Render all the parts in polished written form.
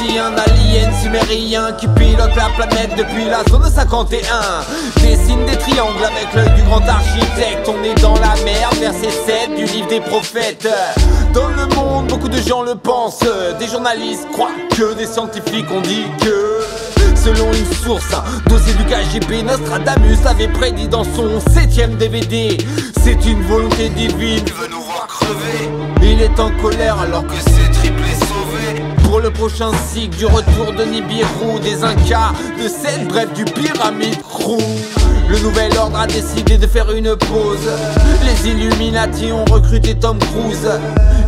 Voici un alien sumérien qui pilote la planète depuis la zone 51. Dessine des triangles avec l'œil du grand architecte. On est dans la merde, verset 7 du livre des prophètes. Dans le monde, beaucoup de gens le pensent. Des journalistes croient que des scientifiques ont dit que, selon une source, un dossier du KGB, Nostradamus l'avait prédit dans son 7ème DVD. C'est une volonté divine, il veut nous voir crever. Il est en colère alors que c'est triplé sauvé. Pour le prochain cycle du retour de Nibiru, des Incas, de Seth, bref du Pyramide Crew. Le nouvel ordre a décidé de faire une pause. Les Illuminati ont recruté Tom Cruise.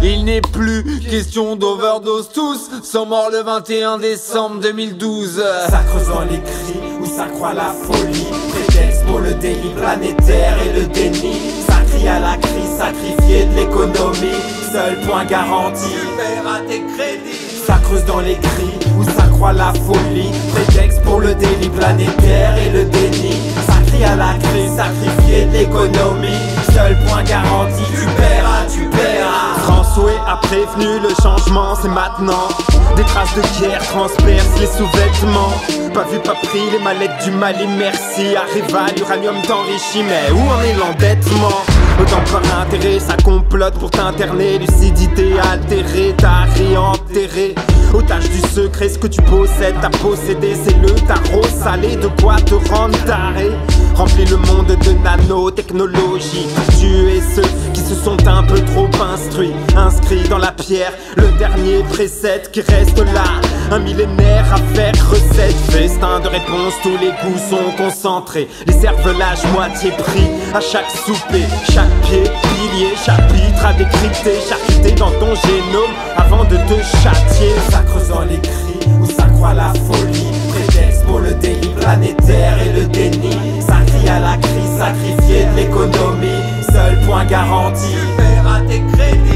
Il n'est plus question d'overdose, tous sont morts le 21 décembre 2012. Ça creuse dans les cris où ça croit la folie. Prétexte pour le délit planétaire et le déni. Ça crie à la crise, sacrifié de l'économie. Seul point garanti, tu paieras tes crédits. Ça creuse dans les cris où ça croit la folie. Prétexte pour le délit planétaire et le déni. Ça crie à la crise, sacrifié de l'économie. Seul point garanti, tu paieras, tu paieras. François a prévenu, le changement c'est maintenant. Des traces de guerre transpercent les sous-vêtements. Pas vu, pas pris, les mallettes du Mali, merci. Arriva l'uranium t'enrichit, mais où en est l'endettement? Autant par intérêt, ça complote pour t'interner. Lucidité altérée, t'as réenterré. Otage du secret, ce que tu possèdes, t'as possédé. C'est le tarot salé, de quoi te rendre taré. Remplis le monde de nanotechnologie. Tuer ceux qui se sont un peu trop instruits. Inscrits dans la pierre, le dernier précepte qui reste là. Un millénaire à faire recette. Festin de réponse, tous les goûts sont concentrés. Les cervelages moitié pris à chaque souper. Chaque pied, pilier, chapitre à décrypter. Chaque idée dans ton génome avant de te châtier. Ça creuse dans les cris où ça croit la folie. Prétexte pour le délit planétaire et le déni. Ça crie à la crise, sacrifié de l'économie. Seul point garanti, tu paieras tes crédits.